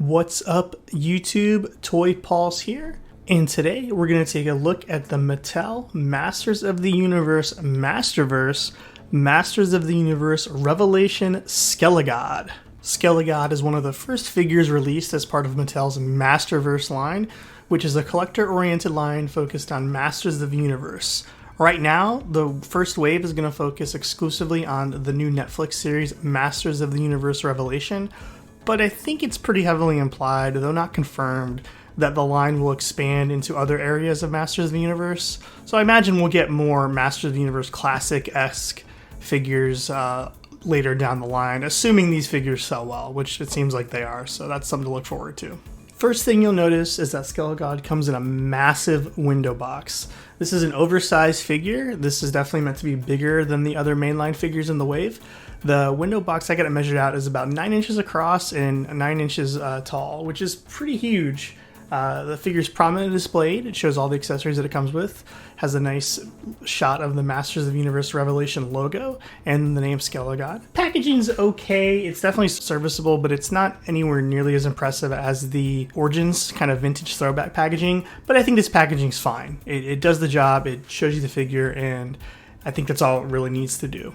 What's up, YouTube? Toy Pulse here, and today we're going to take a look at the Mattel Masters of the Universe Masterverse Masters of the Universe Revelation Skelegod. Skelegod is one of the first figures released as part of Mattel's Masterverse line, which is a collector-oriented line focused on Masters of the Universe. Right now, the first wave is going to focus exclusively on the new Netflix series Masters of the Universe Revelation, but I think it's pretty heavily implied, though not confirmed, that the line will expand into other areas of Masters of the Universe. So I imagine we'll get more Masters of the Universe Classic-esque figures later down the line, assuming these figures sell well, which it seems like they are, so that's something to look forward to. First thing you'll notice is that Skelegod comes in a massive window box. This is an oversized figure. This is definitely meant to be bigger than the other mainline figures in the wave. The window box, I got it measured out, is about 9 inches across and 9 inches tall, which is pretty huge. The figure's prominently displayed. It shows all the accessories that it comes with. Has a nice shot of the Masters of the Universe Revelation logo and the name Skelegod. Packaging's okay. It's definitely serviceable, but it's not anywhere nearly as impressive as the Origins kind of vintage throwback packaging. But I think this packaging's fine. It does the job. It shows you the figure, and I think that's all it really needs to do.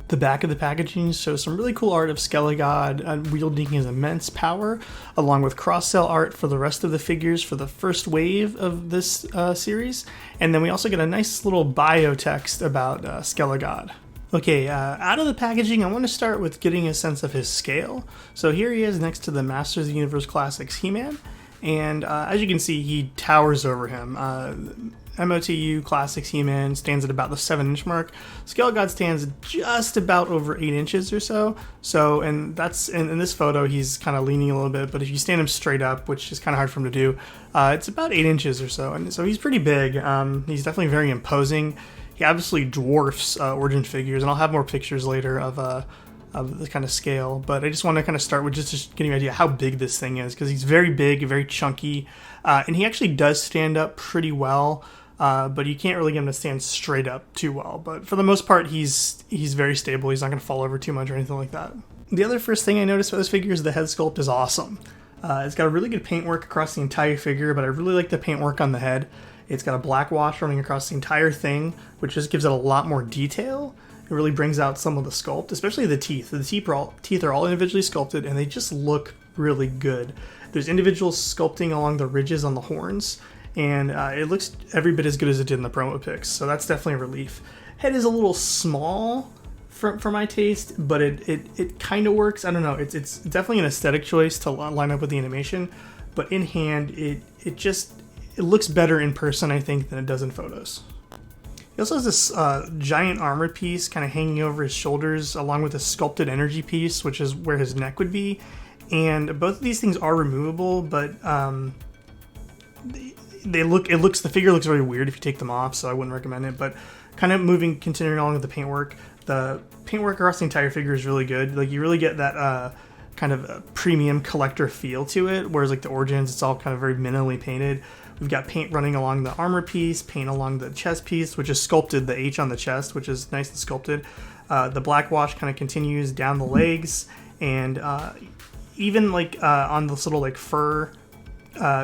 The back of the packaging shows some really cool art of Skelegod wielding his immense power, along with cross-sell art for the rest of the figures for the first wave of this series. And then we also get a nice little bio text about Skelegod. Okay, out of the packaging, I want to start with getting a sense of his scale. So here he is next to the Masters of the Universe Classics He-Man, and as you can see, he towers over him. MOTU Classics He-Man stands at about the 7-inch mark. Skelegod stands just about over 8 inches or so. And that's in this photo, he's kind of leaning a little bit, but if you stand him straight up, which is kind of hard for him to do, it's about 8 inches or so. And so he's pretty big. He's definitely very imposing. He absolutely dwarfs Origin figures, and I'll have more pictures later of the kind of scale, but I just want to kind of start with just getting an idea how big this thing is, because he's very big, very chunky, and he actually does stand up pretty well. But you can't really get him to stand straight up too well. But for the most part, he's very stable. He's not going to fall over too much or anything like that. The other first thing I noticed about this figure is the head sculpt is awesome. It's got a really good paintwork across the entire figure, but I really like the paintwork on the head. It's got a black wash running across the entire thing, which just gives it a lot more detail. It really brings out some of the sculpt, especially the teeth. The teeth are all individually sculpted, and they just look really good. There's individual sculpting along the ridges on the horns, and it looks every bit as good as it did in the promo pics, so that's definitely a relief. Head is a little small for my taste, but it kind of works. I don't know, it's definitely an aesthetic choice to line up with the animation, but in hand, it looks better in person, I think, than it does in photos. He also has this giant armor piece kind of hanging over his shoulders, along with a sculpted energy piece, which is where his neck would be, and both of these things are removable, but the figure looks very weird if you take them off, so I wouldn't recommend it. But kind of continuing along with the paintwork across the entire figure is really good. Like, you really get that kind of a premium collector feel to it, whereas like the Origins, it's all kind of very minimally painted. We've got paint running along the armor piece, paint along the chest piece, which is sculpted, the H on the chest, which is nice and sculpted. The black wash kind of continues down the legs, and even like on this little like fur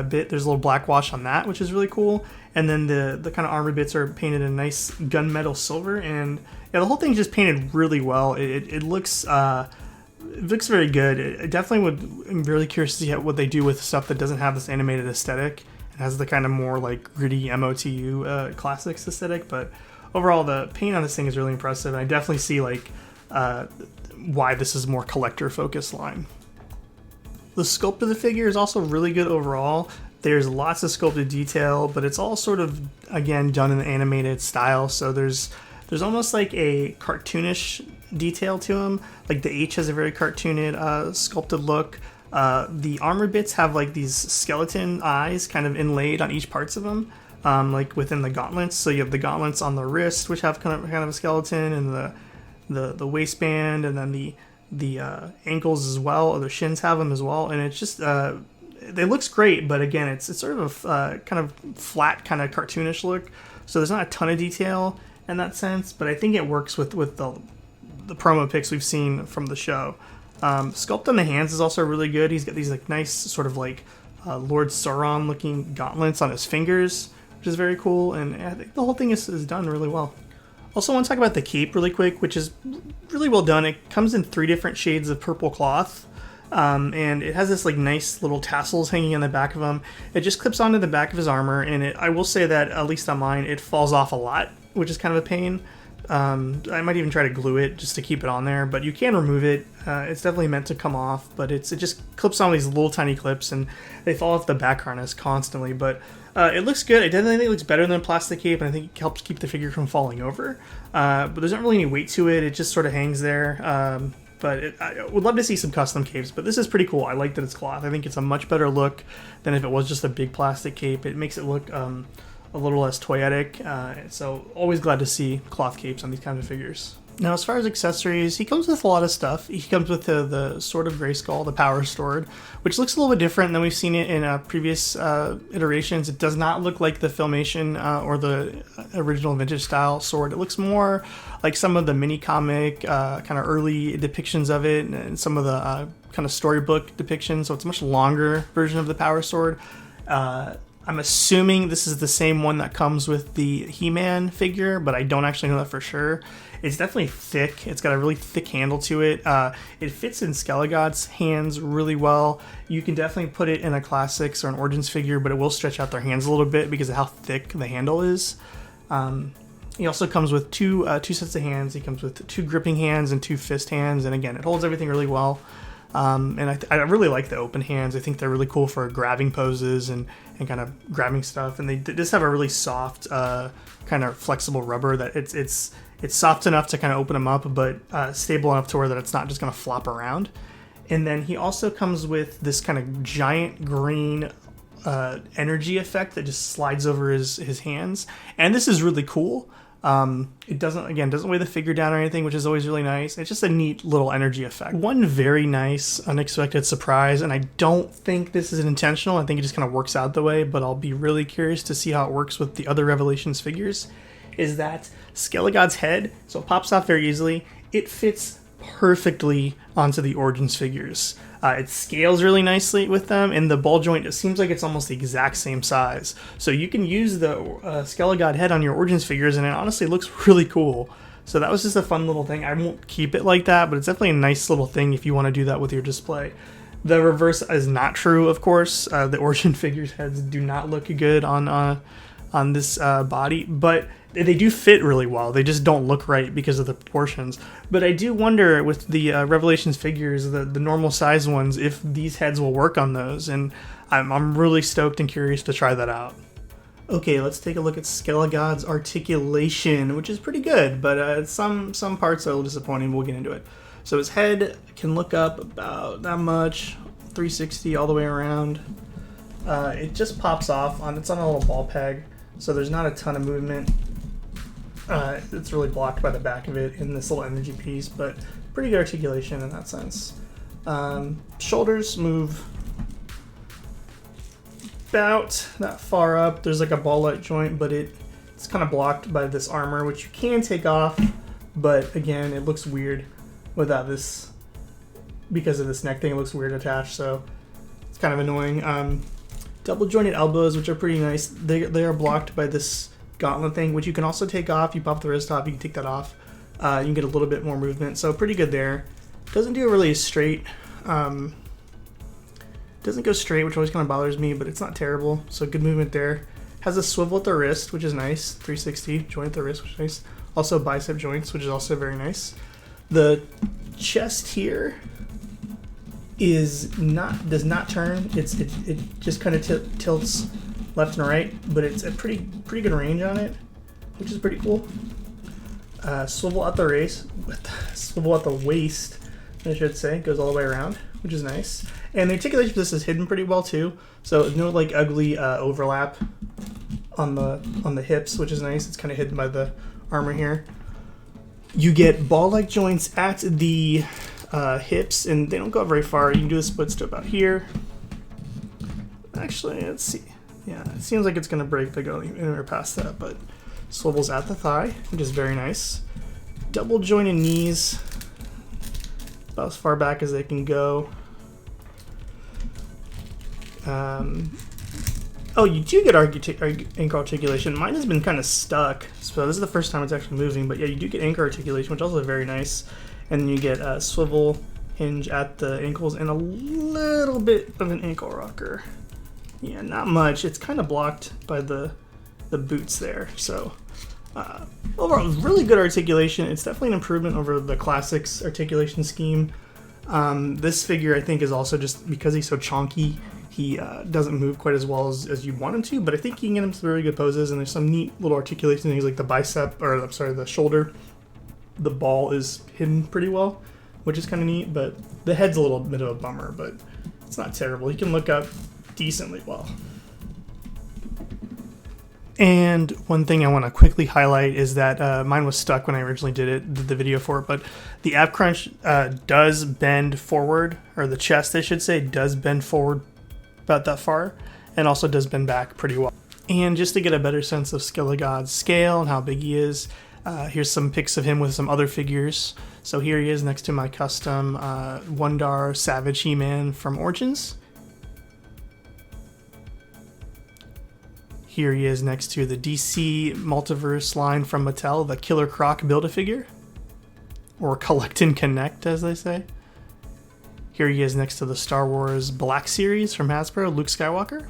bit, there's a little black wash on that, which is really cool. And then the kind of armor bits are painted in nice gunmetal silver, and yeah, the whole thing's just painted really well. It looks very good. I'm really curious to see what they do with stuff that doesn't have this animated aesthetic. It has the kind of more like gritty MOTU classics aesthetic, but overall the paint on this thing is really impressive, and I definitely see like why this is a more collector focused line. The sculpt of the figure is also really good overall. There's lots of sculpted detail, but it's all sort of, again, done in an animated style. So there's almost like a cartoonish detail to him. Like the H has a very cartooned, sculpted look. The armor bits have like these skeleton eyes kind of inlaid on each parts of them, like within the gauntlets. So you have the gauntlets on the wrist, which have kind of a skeleton, and the waistband, and then the ankles as well, or the shins have them as well, and it's just it looks great, but again, it's sort of a kind of flat, kind of cartoonish look, so there's not a ton of detail in that sense, but I think it works with the promo pics we've seen from the show. Sculpt on the hands is also really good. He's got these like nice sort of like Lord Sauron looking gauntlets on his fingers, which is very cool, and I think the whole thing is done really well. Also want to talk about the cape really quick, which is really well done. It comes in 3 different shades of purple cloth. And it has this like nice little tassels hanging on the back of him. It just clips onto the back of his armor, and I will say that, at least on mine, it falls off a lot, which is kind of a pain. I might even try to glue it just to keep it on there, but you can remove it. It's definitely meant to come off, but it just clips on these little tiny clips, and they fall off the back harness constantly. But it looks good. I definitely think it looks better than a plastic cape, and I think it helps keep the figure from falling over. But there's not really any weight to it. It just sort of hangs there. But I would love to see some custom capes, but this is pretty cool. I like that it's cloth. I think it's a much better look than if it was just a big plastic cape. It makes it look a little less toyetic, so always glad to see cloth capes on these kinds of figures. Now, as far as accessories, he comes with a lot of stuff. He comes with the Sword of Grayskull, the Power Sword, which looks a little bit different than we've seen it in previous iterations. It does not look like the Filmation or the original vintage style sword. It looks more like some of the mini comic kind of early depictions of it, and some of the kind of storybook depictions. So it's a much longer version of the Power Sword. I'm assuming this is the same one that comes with the He-Man figure, but I don't actually know that for sure. It's definitely thick. It's got a really thick handle to it. It fits in Skelegod's hands really well. You can definitely put it in a Classics or an Origins figure, but it will stretch out their hands a little bit because of how thick the handle is. He also comes with two sets of hands. He comes with 2 gripping hands and 2 fist hands, and again, it holds everything really well. And I really like the open hands. I think they're really cool for grabbing poses and kind of grabbing stuff. And they just have a really soft, kind of flexible rubber that it's soft enough to kind of open them up, but stable enough to where that it's not just going to flop around. And then he also comes with this kind of giant green energy effect that just slides over his hands. And this is really cool. It doesn't weigh the figure down or anything, which is always really nice. It's just a neat little energy effect. One very nice unexpected surprise, and I don't think this is intentional. I think it just kind of works out the way, but I'll be really curious to see how it works with the other Revelations figures, is that Skelegod's head, so it pops off very easily, it fits perfectly onto the Origins figures. It scales really nicely with them, and the ball joint, it seems like it's almost the exact same size. So you can use the Skelegod head on your Origins figures, and it honestly looks really cool. So that was just a fun little thing. I won't keep it like that, but it's definitely a nice little thing if you want to do that with your display. The reverse is not true, of course. The Origin figures' heads do not look good on this body, but they do fit really well. They just don't look right because of the proportions. But I do wonder with the Revelations figures, the normal size ones, if these heads will work on those, and I'm really stoked and curious to try that out. Okay, let's take a look at Skelegod's articulation, which is pretty good, but some parts are a little disappointing. We'll get into it. So his head can look up about that much, 360 all the way around. It just pops off. It's on a little ball peg, so there's not a ton of movement. It's really blocked by the back of it in this little energy piece, but pretty good articulation in that sense. Shoulders move about that far up. There's like a ball-like joint, but it's kind of blocked by this armor, which you can take off, but again, it looks weird without this. Because of this neck thing, it looks weird attached, so it's kind of annoying. Double jointed elbows, which are pretty nice. They are blocked by this gauntlet thing, which you can also take off. You pop the wrist off, you can take that off. You can get a little bit more movement, so pretty good there. Doesn't do it really straight. Doesn't go straight, which always kind of bothers me, but it's not terrible, so good movement there. Has a swivel at the wrist, which is nice. 360 joint at the wrist, which is nice. Also bicep joints, which is also very nice. The chest here does not turn. It just kind of tilts left and right, but it's a pretty good range on it, which is pretty cool. Swivel at the waist, I should say, goes all the way around, which is nice. And the articulation for this is hidden pretty well too, so no like ugly overlap on the hips, which is nice. It's kind of hidden by the armor here. You get ball-like joints at the hips, and they don't go very far. You can do the splits to about here. Actually, let's see. Yeah, it seems like it's going to break by going anywhere past that, but swivels at the thigh, which is very nice. Double jointed knees. about as far back as they can go. Oh, you do get anchor articulation. Mine has been kind of stuck, so this is the first time it's actually moving. But yeah, you do get anchor articulation, which is also very nice. And then you get a swivel hinge at the ankles and a little bit of an ankle rocker. Yeah, not much. It's kind of blocked by the boots there. So overall, really good articulation. It's definitely an improvement over the Classics articulation scheme. This figure, I think, is also just because he's so chonky, he doesn't move quite as well as you'd want him to, but I think you can get him some really good poses, and there's some neat little articulation things like the bicep, or I'm sorry, the shoulder. The ball is hidden pretty well, which is kind of neat, but the head's a little bit of a bummer, but it's not terrible. He can look up decently well. And one thing I want to quickly highlight is that mine was stuck when I originally did the video for it, but the ab crunch does bend forward, or the chest, I should say, does bend forward about that far, and also does bend back pretty well. And just to get a better sense of Skelegod's scale and how big he is, here's some pics of him with some other figures. So here he is next to my custom Wundar Savage He-Man from Origins. Here he is next to the DC Multiverse line from Mattel, the Killer Croc Build-A-Figure, or Collect and Connect, as they say. Here he is next to the Star Wars Black Series from Hasbro, Luke Skywalker.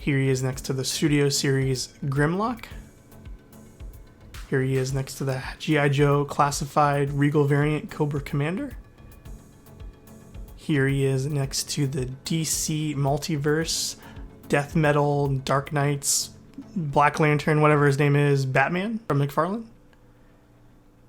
Here he is next to the Studio Series Grimlock. Here he is next to the G.I. Joe Classified Regal Variant Cobra Commander. Here he is next to the DC Multiverse Death Metal, Dark Knights, Black Lantern, whatever his name is, Batman from McFarlane.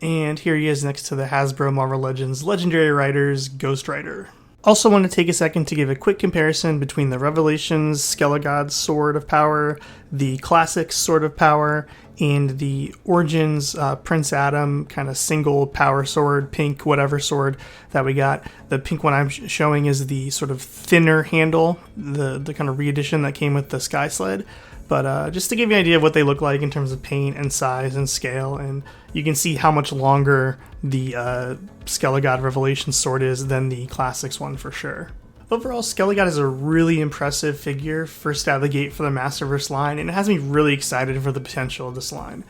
And here he is next to the Hasbro Marvel Legends Legendary Riders Ghost Rider. Also want to take a second to give a quick comparison between the Revelations Skelegod Sword of Power, the Classics Sword of Power, and the Origins Prince Adam kind of single power sword, pink whatever sword that we got. The pink one I'm showing is the sort of thinner handle, the kind of re-edition that came with the Sky Sled. But just to give you an idea of what they look like in terms of paint and size and scale, and you can see how much longer the Skelegod Revelation sword is than the Classics one for sure. Overall, Skelegod is a really impressive figure first out of the gate for the Masterverse line, and it has me really excited for the potential of this line.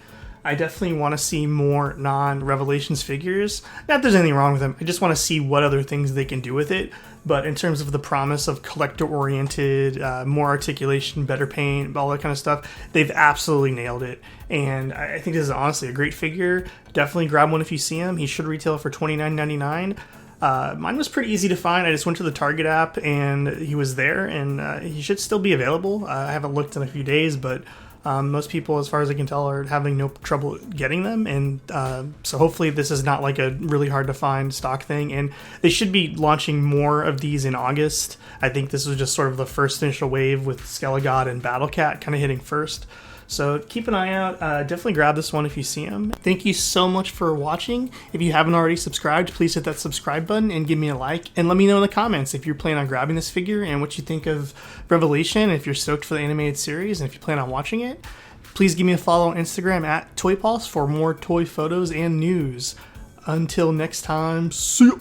I definitely want to see more non-Revelations figures. Not that there's anything wrong with them, I just want to see what other things they can do with it. But in terms of the promise of collector-oriented, more articulation, better paint, all that kind of stuff, they've absolutely nailed it. And I think this is honestly a great figure. Definitely grab one if you see him. He should retail for $29.99. Mine was pretty easy to find. I just went to the Target app and he was there, and he should still be available. I haven't looked in a few days, but most people, as far as I can tell, are having no trouble getting them, and so hopefully this is not like a really hard to find stock thing, and they should be launching more of these in August. I think this was just sort of the first initial wave with Skelegod and Battle Cat kind of hitting first. So keep an eye out. Definitely grab this one if you see him. Thank you so much for watching. If you haven't already subscribed, please hit that subscribe button and give me a like. And let me know in the comments if you're planning on grabbing this figure and what you think of Revelation, if you're stoked for the animated series, and if you plan on watching it. Please give me a follow on Instagram at ToyPulse for more toy photos and news. Until next time, see ya!